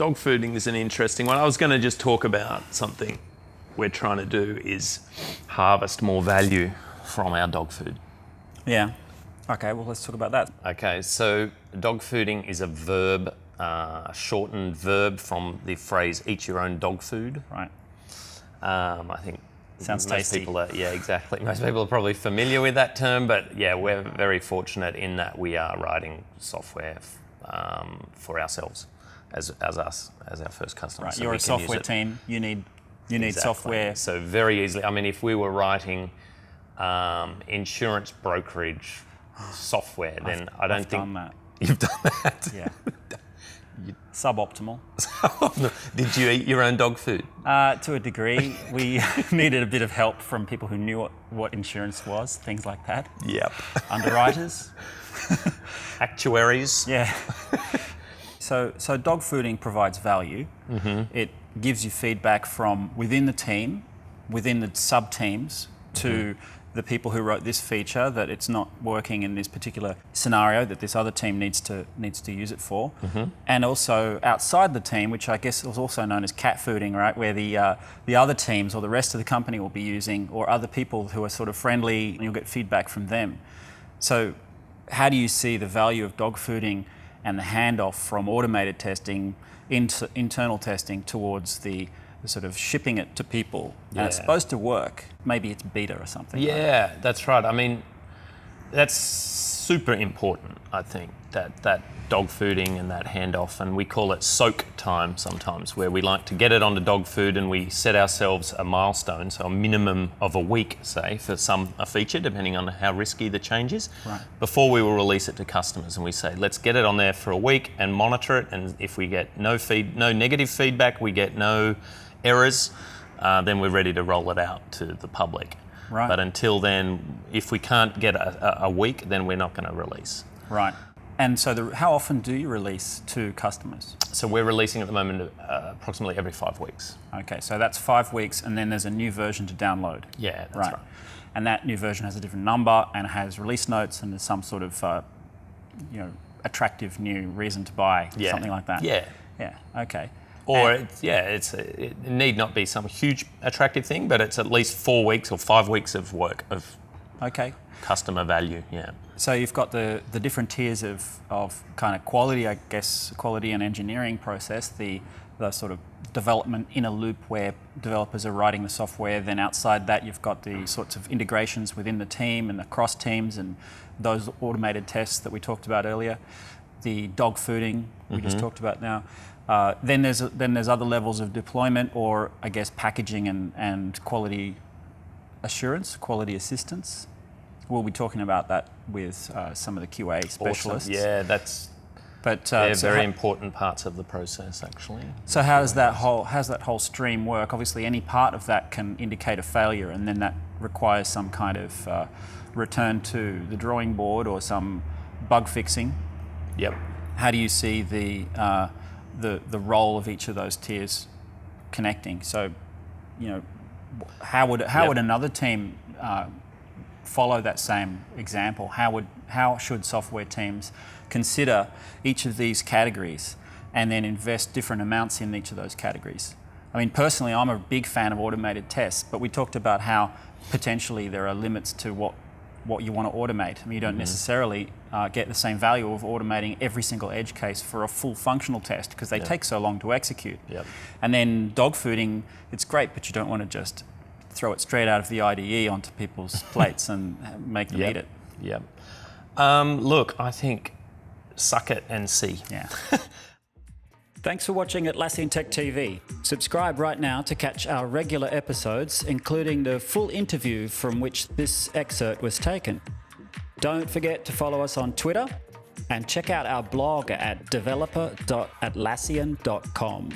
dog fooding is an interesting one. I was going to just talk about something we're trying to do is harvest more value from our dog food. Yeah. Okay, well, let's talk about that. Okay, so dog fooding is a verb, a shortened verb from the phrase eat your own dog food. Right. I think Sounds most tasty. people are, yeah, exactly. Most people are probably familiar with that term, but yeah, we're very fortunate in that we are writing software for ourselves as our first customer. Right. So You're we a can use software it. team. You need Exactly. software. So very easily. I mean, if we were writing insurance brokerage software, then I don't I've think done that. you've done that. Yeah. Suboptimal. Did you eat your own dog food? To a degree, we needed a bit of help from people who knew what insurance was, things like that. Yep. Underwriters. Actuaries. Yeah. So dog fooding provides value. Mm-hmm. It gives you feedback from within the team, within the sub-teams, to the people who wrote this feature that it's not working in this particular scenario that this other team needs to use it for. Mm-hmm. And also outside the team, which I guess was also known as cat fooding, right, where the other teams or the rest of the company will be using, or other people who are sort of friendly, and you'll get feedback from them. So how do you see the value of dog fooding and the handoff from automated testing into internal testing towards the sort of shipping it to people? And it's supposed to work. Maybe it's beta or something. Yeah, that's right. I mean, that's super important, I think, that dog fooding and that handoff. And we call it soak time sometimes, where we like to get it onto dog food and we set ourselves a milestone, so a minimum of a week, say, for a feature, depending on how risky the change is, before we will release it to customers. And we say, let's get it on there for a week and monitor it. And if we get no negative feedback, we get no errors, then we're ready to roll it out to the public. Right. But until then, if we can't get a week, then we're not going to release. Right. And so how often do you release to customers? So we're releasing at the moment approximately every 5 weeks. Okay, so that's 5 weeks, and then there's a new version to download. Yeah, that's right. And that new version has a different number and has release notes, and there's some sort of attractive new reason to buy, something like that. Yeah. Yeah. Okay. Or it need not be some huge attractive thing, but it's at least 4 weeks or 5 weeks of work of customer value. Yeah. So you've got the different tiers of kind of quality, I guess, quality and engineering process, the sort of development in a loop where developers are writing the software. Then outside that, you've got the sorts of integrations within the team and the cross teams and those automated tests that we talked about earlier. The dog fooding we just talked about now. Then there's other levels of deployment, or I guess packaging and quality assurance, quality assistance. We'll be talking about that with some of the QA specialists. Awesome. Yeah, they're very important parts of the process, actually. So how does that whole stream work? Obviously, any part of that can indicate a failure, and then that requires some kind of return to the drawing board or some bug fixing. Yep. How do you see the role of each of those tiers connecting? So, how would another team follow that same example? How should software teams consider each of these categories and then invest different amounts in each of those categories? I mean, personally, I'm a big fan of automated tests, but we talked about how potentially there are limits to what you want to automate. I mean, you don't necessarily get the same value of automating every single edge case for a full functional test because they take so long to execute. Yep. And then dog fooding, it's great, but you don't want to just throw it straight out of the IDE onto people's plates and make them eat it. Yep. Look, I think suck it and see. Yeah. Thanks for watching Atlassian Tech TV. Subscribe right now to catch our regular episodes, including the full interview from which this excerpt was taken. Don't forget to follow us on Twitter and check out our blog at developer.atlassian.com.